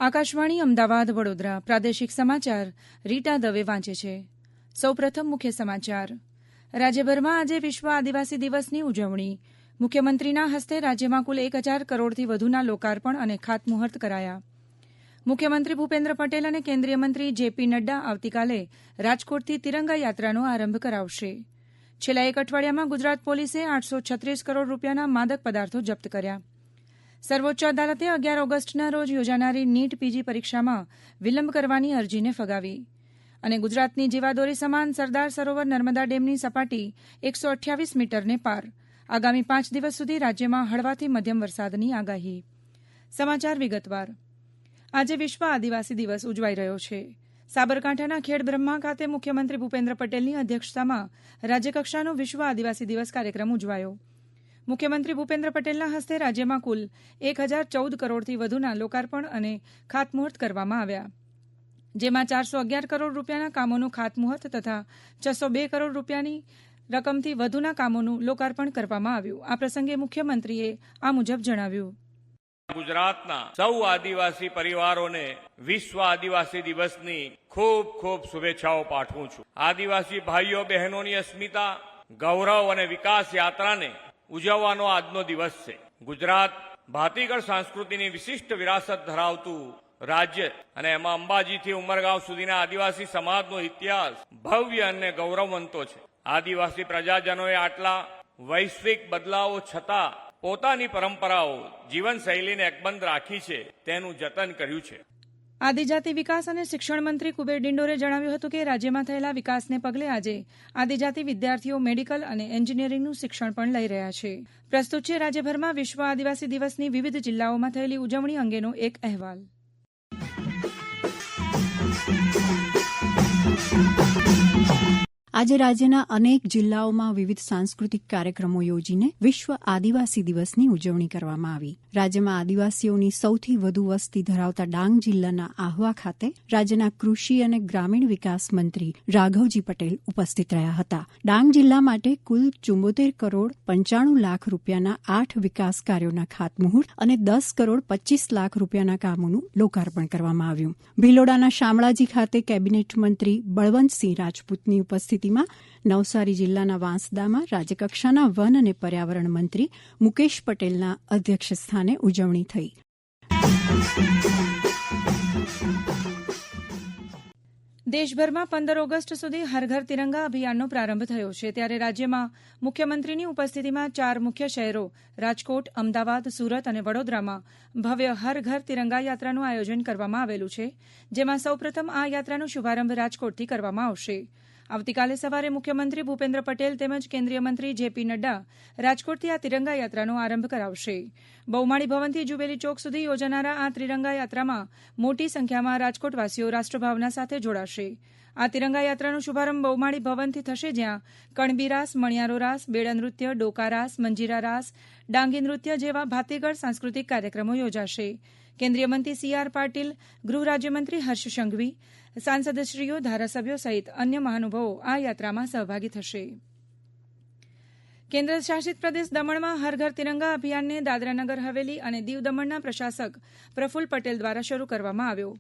આકાશવાણી અમદાવાદ વડોદરા પ્રાદેશિક સમાચાર રીટા દવે વાંચે છે. સૌપ્રથમ મુખ્ય સમાચાર. રાજ્યભરમાં આજે વિશ્વ આદિવાસી દિવસની ઉજવણી. મુખ્યમંત્રીના હસ્તે રાજ્યમાં કુલ 1,000 કરોડથી વધુના લોકાર્પણ અને ખાતમુહૂર્ત કરાયા. મુખ્યમંત્રી ભૂપેન્દ્ર પટેલ અને કેન્દ્રીય મંત્રી જેપી નડ્ડા આવતીકાલે રાજકોટથી તિરંગા યાત્રાનો આરંભ કરાવશે. છેલ્લા એક અઠવાડિયામાં ગુજરાત પોલીસે 836 કરોડ રૂપિયાના માદક પદાર્થો જપ્ત કર્યા. સર્વોચ્ચ અદાલતે 11 ઓગસ્ટના રોજ યોજાનારી નીટ પીજી પરીક્ષામાં વિલંબ કરવાની અરજીને ફગાવી. અને ગુજરાતની જીવાદોરી સમાન સરદાર સરોવર નર્મદા ડેમની સપાટી 128 મીટરને પાર. આગામી 5 દિવસ સુધી રાજ્યમાં હળવાથી મધ્યમ વરસાદની આગાહી. સમાચાર વિગતવાર. આજે વિશ્વ આદિવાસી દિવસ ઉજવાઈ રહ્યો છે. સાબરકાંઠાના ખેડબ્રહ્મા ખાતે મુખ્યમંત્રી ભૂપેન્દ્ર પટેલની અધ્યક્ષતામાં રાજ્યકક્ષાનો વિશ્વ આદિવાસી દિવસ કાર્યક્રમ ઉજવાયો. મુખ્યમંત્રી ભૂપેન્દ્ર પટેલના હસ્તે રાજ્યમાં કુલ 1,014 કરોડથી વધુના લોકાર્પણ અને ખાતમુહૂર્ત કરવામાં આવ્યા, જેમાં 411 કરોડ રૂપિયાના કામોનું ખાતમુહૂર્ત તથા 602 કરોડ રૂપિયાની રકમથી વધુના કામોનું લોકાર્પણ કરવામાં આવ્યું. આ પ્રસંગે મુખ્યમંત્રીએ આ મુજબ જણાવ્યું. ગુજરાતના સૌ આદિવાસી પરિવારોને વિશ્વ આદિવાસી દિવસની ખૂબ ખૂબ શુભેચ્છાઓ પાઠવું છું. આદિવાસી ભાઈઓ બહેનોની અસ્મિતા, ગૌરવ અને વિકાસ યાત્રાને ઉજવવાનો આજનો દિવસ છે. ગુજરાત ભાતીગળ સંસ્કૃતિની વિશિષ્ટ વિરાસત ધરાવતું રાજ્ય અને એમાં અંબાજીથી ઉમરગાંવ સુધીના આદિવાસી સમાજનો ઇતિહાસ ભવ્ય અને ગૌરવવંતો છે. આદિવાસી પ્રજાજનોએ આટલા વૈશ્વિક બદલાવો છતાં પોતાની પરંપરાઓ, જીવનશૈલીને અકબંધ રાખી છે, તેનું જતન કર્યું છે. આદિજાતિ વિકાસ અને શિક્ષણ મંત્રી કુબેર ડિંડોરે જણાવ્યું હતું કે રાજ્યમાં થયેલા વિકાસને પગલે આજે આદિજાતિ વિદ્યાર્થીઓ મેડિકલ અને એન્જિનિયરિંગનું શિક્ષણ પણ લઈ રહ્યા છે. પ્રસ્તુત છે રાજ્યભરમાં વિશ્વ આદિવાસી દિવસની વિવિધ જિલ્લાઓમાં થયેલી ઉજવણી અંગેનો એક અહેવાલ. આજે રાજ્યના અનેક જિલ્લાઓમાં વિવિધ સાંસ્કૃતિક કાર્યક્રમો યોજીને વિશ્વ આદિવાસી દિવસની ઉજવણી કરવામાં આવી. રાજ્યમાં આદિવાસીઓની સૌથી વધુ વસ્તી ધરાવતા ડાંગ જિલ્લાના આહવા ખાતે રાજ્યના કૃષિ અને ગ્રામીણ વિકાસ મંત્રી રાઘવજી પટેલ ઉપસ્થિત રહ્યા હતા. ડાંગ જિલ્લા માટે કુલ 74 કરોડ 95 લાખ રૂપિયાના 8 વિકાસ કાર્યોના ખાતમુહૂર્ત અને 10 કરોડ 25 લાખ રૂપિયાના કામોનું લોકાર્પણ કરવામાં આવ્યું. ભિલોડાના શામળાજી ખાતે કેબિનેટ મંત્રી બળવંતસિંહ રાજપૂતની ઉપસ્થિતિ નવસારી જિલ્લાના વાંસદામાં રાજ્યકક્ષાના વન અને પર્યાવરણ મંત્રી મુકેશ પટેલના અધ્યક્ષસ્થાને ઉજવણી થઈ. દેશભરમાં 15 ઓગસ્ટ સુધી હર ઘર તિરંગા અભિયાનનો પ્રારંભ થયો છે, ત્યારે રાજ્યમાં મુખ્યમંત્રીની ઉપસ્થિતિમાં 4 મુખ્ય શહેરો રાજકોટ, અમદાવાદ, સુરત અને વડોદરામાં ભવ્ય હર ઘર તિરંગા યાત્રાનું આયોજન કરવામાં આવેલું છે, જેમાં સૌપ્રથમ આ યાત્રાનો શુભારંભ રાજકોટથી કરવામાં આવશે. આવતીકાલે સવારે મુખ્યમંત્રી ભૂપેન્દ્ર પટેલ તેમજ કેન્દ્રીય મંત્રી જેપી નડ્ડા રાજકોટથી આ તિરંગા યાત્રાનો આરંભ કરાવશે. બહુમાળી ભવનથી જુબેલી ચોક સુધી યોજાનારા આ તિરંગા યાત્રામાં મોટી સંખ્યામાં રાજકોટવાસીઓ રાષ્ટ્રભાવના સાથે જોડાશે. આ તિરંગા યાત્રાનો શુભારંભ બહુમાળી ભવનથી થશે, જ્યાં કણબી રાસ, મણિયારો રાસ, બેડા નૃત્ય, ડોકા રાસ, મંજીરા રાસ, ડાંગી નૃત્ય જેવા ભાતીગળ સાંસ્કૃતિક કાર્યક્રમો યોજાશે. કેન્દ્રીય મંત્રી સી.આર. પાટીલ, ગૃહ રાજ્યમંત્રી હર્ષ સંઘવી, સાંસદશ્રીઓ, ધારાસભ્યો સહિત અન્ય મહાનુભાવો આ યાત્રામાં સહભાગી થશે. કેન્દ્ર શાસિત પ્રદેશ દમણમાં હર ઘર તિરંગા અભિયાનને દાદરાનગર હવેલી અને દીવ દમણના પ્રશાસક પ્રફુલ્લ પટેલ દ્વારા શરૂ કરવામાં આવ્યો.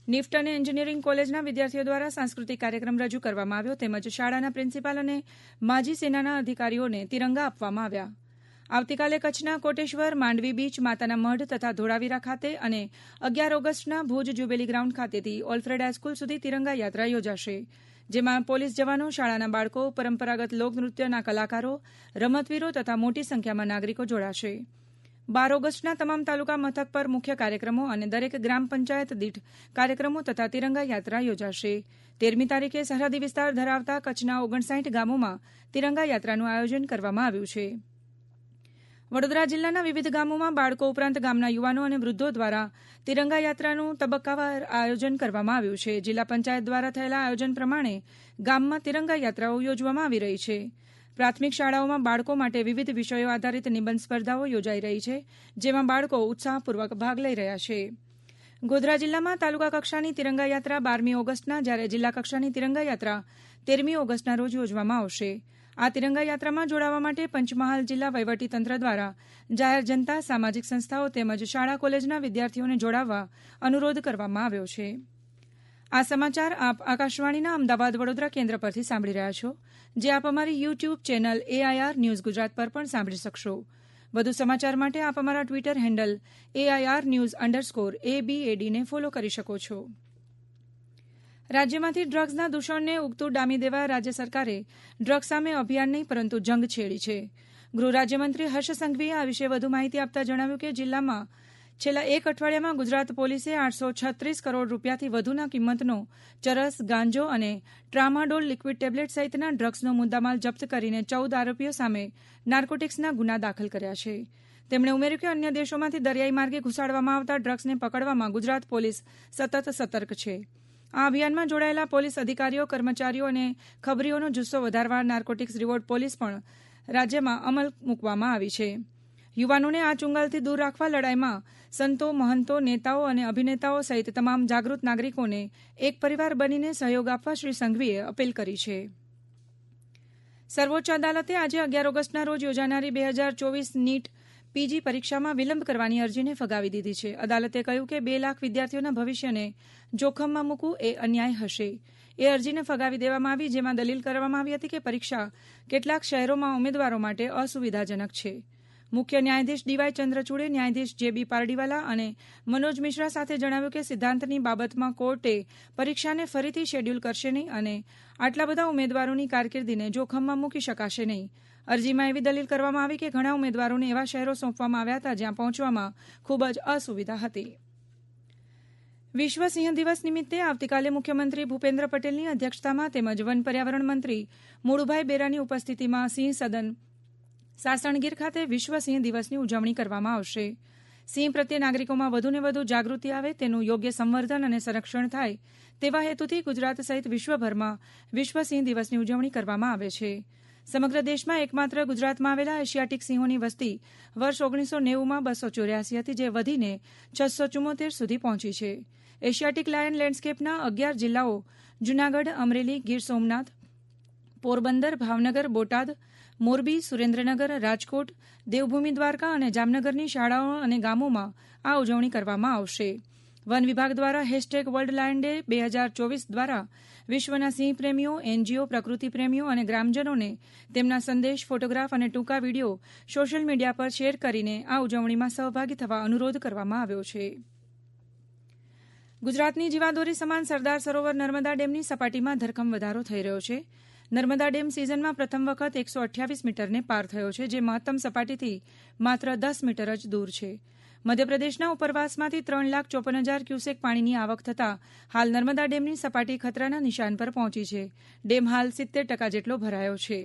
નિફ્ટ અને એન્જિનિયરિંગ કોલેજના વિદ્યાર્થીઓ દ્વારા સાંસ્કૃતિક કાર્યક્રમ રજૂ કરવામાં આવ્યો, તેમજ શાળાના પ્રિન્સિપાલ અને માજી સેનાના અધિકારીઓને તિરંગા આપવામાં આવ્યા. આવતીકાલે કચ્છના કોટેશ્વર, માંડવી બીચ, માતાના મઢ તથા ધોળાવીરા ખાતે અને 11 ઓગસ્ટના ભુજ જ્યુબેલી ગ્રાઉન્ડ ખાતેથી ઓલ્ફ્રેડ હાઈસ્કૂલ સુધી તિરંગા યાત્રા યોજાશે, જેમાં પોલીસ જવાનો, શાળાના બાળકો, પરંપરાગત લોકનૃત્યના કલાકારો, રમતવીરો તથા મોટી સંખ્યામાં નાગરિકો જોડાશે. 12 ઓગસ્ટના તમામ તાલુકા મથક પર મુખ્ય કાર્યક્રમો અને દરેક ગ્રામ પંચાયત દીઠ કાર્યક્રમો તથા તિરંગા યાત્રા યોજાશે. 13મી તારીખે સરહદી વિસ્તાર ધરાવતા કચ્છના 59 ગામોમાં તિરંગા યાત્રાનું આયોજન કરવામાં આવ્યું છે. વડોદરા જિલ્લાના વિવિધ ગામોમાં બાળકો ઉપરાંત ગામના યુવાનો અને વૃદ્ધો દ્વારા તિરંગા યાત્રાનું તબક્કાવાર આયોજન કરવામાં આવ્યું છે. જિલ્લા પંચાયત દ્વારા થયેલા આયોજન પ્રમાણે ગામમાં તિરંગા યાત્રાઓ યોજવામાં આવી રહી છે. પ્રાથમિક શાળાઓમાં બાળકો માટે વિવિધ વિષયો આધારિત નિબંધ સ્પર્ધાઓ યોજાઈ રહી છે, જેમાં બાળકો ઉત્સાહપૂર્વક ભાગ લઈ રહ્યા છે. ગોધરા જિલ્લામાં તાલુકા કક્ષાની તિરંગા યાત્રા 12મી ઓગસ્ટના, જ્યારે જિલ્લા કક્ષાની તિરંગા યાત્રા 13મી ઓગસ્ટના રોજ યોજવામાં આવશે. આ તિરંગા યાત્રામાં જોડાવા માટે પંચમહાલ જિલ્લા વહીવટીતંત્ર દ્વારા જાહેર જનતા, સામાજિક સંસ્થાઓ તેમજ શાળા કોલેજના વિદ્યાર્થીઓને જોડાવવા અનુરોધ કરવામાં આવ્યો છે. આ સમાચાર આપ આકાશવાણીના અમદાવાદ વડોદરા કેન્દ્ર પરથી સાંભળી રહ્યા છો, જે આપ અમારી YouTube channel AIR news Gujarat પર પણ સાંભળી શકશો. વધુ સમાચાર માટે આપ અમારા ટ્વિટર હેન્ડલ AIR_news_ABAD ને ફોલો કરી શકો છો. રાજ્યમાંથી ડ્રગ્સના દૂષણને ઉગતું ડામી દેવા રાજ્ય સરકારે ડ્રગ્સ સામે અભિયાન નહીં પરંતુ જંગ છેડી છે. ગૃહ રાજ્યમંત્રી હર્ષ સંઘવીએ આ વિશે વધુ માહિતી આપતા જણાવ્યું કે જિલ્લામાં છેલ્લા એક અઠવાડિયામાં ગુજરાત પોલીસે 836 કરોડ રૂપિયાથી વધુના કિંમતનો ચરસ, ગાંજો અને ટ્રામાડોલ લિક્વિડ ટેબ્લેટ સહિતના ડ્રગ્સનો મુદ્દામાલ જપ્ત કરીને 14 આરોપીઓ સામે નાર્કોટિક્સના ગુના દાખલ કર્યા છે. તેમણે ઉમેર્યું કે અન્ય દેશોમાંથી દરિયાઈ માર્ગે ઘુસાડવામાં આવતા ડ્રગ્સને પકડવામાં ગુજરાત પોલીસ સતત સતર્ક છે. આ અભિયાનમાં જોડાયેલા પોલીસ અધિકારીઓ, કર્મચારીઓ અને ખબરીઓનો જુસ્સો વધારવા નાર્કોટિક્સ રિવોર્ડ પોલીસ પણ રાજ્યમાં અમલ મૂકવામાં આવી છે. યુવાનોને આ ચુંગાલથી દૂર રાખવા લડાઈમાં સંતો, મહંતો, નેતાઓ અને અભિનેતાઓ સહિત તમામ જાગૃત નાગરિકોને એક પરિવાર બનીને સહયોગ આપવા શ્રી સંઘવીએ અપીલ કરી છે. સર્વોચ્ચ અદાલતે આજે 11 ઓગસ્ટના રોજ યોજાનારી 2024 નીટ PG પરીક્ષામાં વિલંબ કરવાની અરજીને ફગાવી દીધી છે. અદાલતે કહ્યું કે 2 લાખ વિદ્યાર્થીઓના ભવિષ્યને જોખમમાં મૂકવું એ અન્યાય હશે. એ અરજીને ફગાવી દેવામાં આવી, જેમાં દલીલ કરવામાં આવી હતી કે પરીક્ષા કેટલાક શહેરોમાં ઉમેદવારો માટે અસુવિધાજનક છે. મુખ્ય ન્યાયાધીશ DY ચંદ્રચૂડે, ન્યાયાધીશ JB પારડીવાલા અને મનોજ મિશ્રા સાથે જણાવ્યું કે સિદ્ધાંતની બાબતમાં કોર્ટે પરીક્ષાને ફરીથી શેડ્યુલ કરશે નહીં અને આટલા બધા ઉમેદવારોની કારકિર્દીને જોખમમાં મૂકી શકાશે નહીં. અરજીમાં એવી દલીલ કરવામાં આવી કે ઘણા ઉમેદવારોને એવા શહેરો સોંપવામાં આવ્યા હતા જ્યાં પહોંચવામાં ખૂબ જ અસુવિધા હતી. વિશ્વ સિંહ દિવસ નિમિત્તે આવતીકાલે મુખ્યમંત્રી ભૂપેન્દ્ર પટેલની અધ્યક્ષતામાં તેમજ વન પર્યાવરણ મંત્રી મુળુભાઈ બેરાની ઉપસ્થિતિમાં સિંહ સદન સાસણગીર ખાતે વિશ્વ સિંહ દિવસની ઉજવણી કરવામાં આવશે. સિંહ પ્રત્યે નાગરિકોમાં વધુને વધુ જાગૃતિ આવે, તેનું યોગ્ય સંવર્ધન અને સંરક્ષણ થાય તેવા હેતુથી ગુજરાત સહિત વિશ્વભરમાં વિશ્વ સિંહ દિવસની ઉજવણી કરવામાં આવે છે. સમગ્ર દેશમાં એકમાત્ર ગુજરાતમાં આવેલા એશિયાટિક સિંહોની વસ્તી વર્ષ 1990માં 284 હતી, જે વધીને 674 સુધી પહોંચી છે. એશિયાટિક લાયન લેન્ડસ્કેપના 11 જિલ્લાઓ જૂનાગઢ, અમરેલી, ગીર સોમનાથ, પોરબંદર, ભાવનગર, બોટાદ, મોરબી, સુરેન્દ્રનગર, રાજકોટ, દેવભૂમિ દ્વારકા અને જામનગરની શાળાઓ અને ગામોમાં આ ઉજવણી કરવામાં આવશે. વન વિભાગ દ્વારા #વર્લ્ડ લાયન ડે 2024 દ્વારા વિશ્વના સિંહ પ્રેમીઓ, NGO, પ્રકૃતિ પ્રેમીઓ અને ગ્રામજનોને તેમના સંદેશ, ફોટોગ્રાફ અને ટૂંકા વિડીયો સોશિયલ મીડિયા પર શેર કરીને આ ઉજવણીમાં સહભાગી થવા અનુરોધ કરવામાં આવ્યો છે. ગુજરાતની જીવાદોરી સમાન સરદાર સરોવર નર્મદા ડેમની સપાટીમાં ધરખમ વધારો થઈ રહ્યો છે. નર્મદા ડેમ સિઝનમાં પ્રથમ વખત 128 મીટરને પાર થયો છે, જે મહત્તમ સપાટીથી માત્ર 10 મીટર જ દૂર છે. મધ્યપ્રદેશના ઉપરવાસમાંથી 3,54,000 ક્યુસેક પાણીની આવક થતાં હાલ નર્મદા ડેમની સપાટી ખતરાના નિશાન પર પહોંચી છે. ડેમ હાલ 70% જેટલો ભરાયો છે.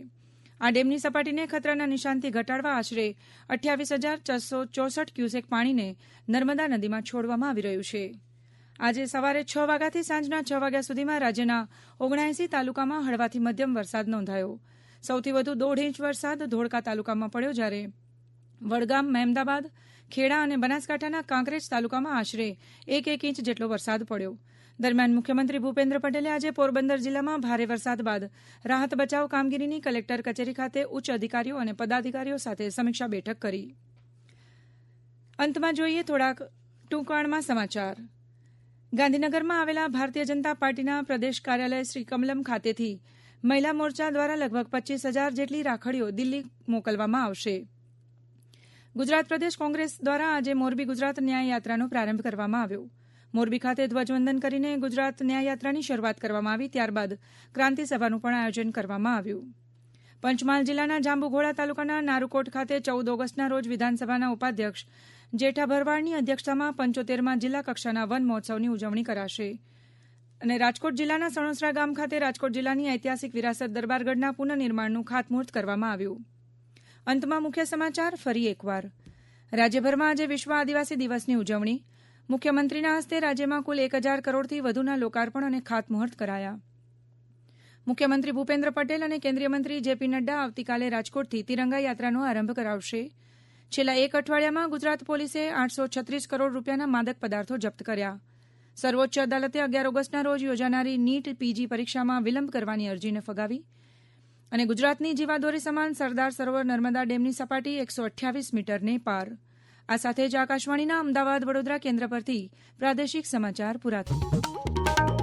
આ ડેમની સપાટીને ખતરાના નિશાનથી ઘટાડવા આશરે 28,664 ક્યુસેક પાણીને નર્મદા નદીમાં છોડવામાં આવી રહ્યું છે. આજે સવારે 6 વાગ્યાથી સાંજના 6 વાગ્યા સુધીમાં રાજ્યના 79 તાલુકામાં હળવાથી મધ્યમ વરસાદ નોંધાયો. સૌથી વધુ 1.5 ઇંચ વરસાદ ધોળકા તાલુકામાં પડ્યો, જ્યારે વડગામ, મહેમદાબાદ, ખેડા અને બનાસકાંઠાના કાંકરેજ તાલુકામાં આશરે 1 ઇંચ જેટલો વરસાદ પડ્યો. દરમિયાન મુખ્યમંત્રી ભૂપેન્દ્ર પટેલે આજે પોરબંદર જિલ્લામાં ભારે વરસાદ બાદ રાહત બચાવ કામગીરીની કલેક્ટર કચેરી ખાતે ઉચ્ચ અધિકારીઓ અને પદાધિકારીઓ સાથે સમીક્ષા બેઠક કરી. અંતમાં જોઈએ થોડાક ટૂંકાણમાં સમાચાર. ગાંધીનગરમાં આવેલા ભારતીય જનતા પાર્ટીના પ્રદેશ કાર્યાલય શ્રી કમલમ ખાતેથી મહિલા મોરચા દ્વારા લગભગ 25,000 જેટલી રાખડીઓ દિલ્હી મોકલવામાં આવશે. ગુજરાત પ્રદેશ કોંગ્રેસ દ્વારા આજે મોરબી ગુજરાત ન્યાય યાત્રાનો પ્રારંભ કરવામાં આવ્યો. મોરબી ખાતે ધ્વજવંદન કરીને ગુજરાત ન્યાય યાત્રાની શરૂઆત કરવામાં આવી. ત્યારબાદ ક્રાંતિ સભાનું પણ આયોજન કરવામાં આવ્યું. પંચમહાલ જિલ્લાના જાંબુઘોડા તાલુકાના નારુકોટ ખાતે 14 ઓગસ્ટના રોજ વિધાનસભાના ઉપાધ્યક્ષ જેઠા ભરવાડની અધ્યક્ષતામાં 75મા જિલ્લા કક્ષાના વન મહોત્સવની ઉજવણી કરાશે. અને રાજકોટ જિલ્લાના સણોસરા ગામ ખાતે રાજકોટ જિલ્લાની ઐતિહાસિક વિરાસત દરબારગઢના પુનઃનિર્માણનું ખાતમુહૂર્ત કરવામાં આવ્યું. અંતમાં મુખ્ય સમાચાર ફરી એકવાર. રાજ્યભરમાં આજે વિશ્વ આદિવાસી દિવસની ઉજવણી. મુખ્યમંત્રીના હસ્તે રાજ્યમાં કુલ 1,000 કરોડથી વધુના લોકાર્પણ અને ખાતમુહૂર્ત કરાયા. મુખ્યમંત્રી ભૂપેન્દ્ર પટેલ અને કેન્દ્રીય મંત્રી JP નડ્ડા આવતીકાલે રાજકોટથી તિરંગા યાત્રાનો આરંભ કરાવશે. છેલ્લા એક અઠવાડિયામાં ગુજરાત પોલીસે 836 કરોડ રૂપિયાના માદક પદાર્થો જપ્ત કર્યા. સર્વોચ્ચ અદાલતે 11 ઓગસ્ટના રોજ યોજાનારી નીટ PG પરીક્ષામાં વિલંબ કરવાની અરજીને ફગાવી. અને ગુજરાતની જીવાદોરી સમાન સરદાર સરોવર નર્મદા ડેમની સપાટી 128 મીટરને પાર. આ સાથે જ આકાશવાણીના અમદાવાદ વડોદરા કેન્દ્ર પરથી પ્રાદેશિક સમાચાર પૂરા થયા.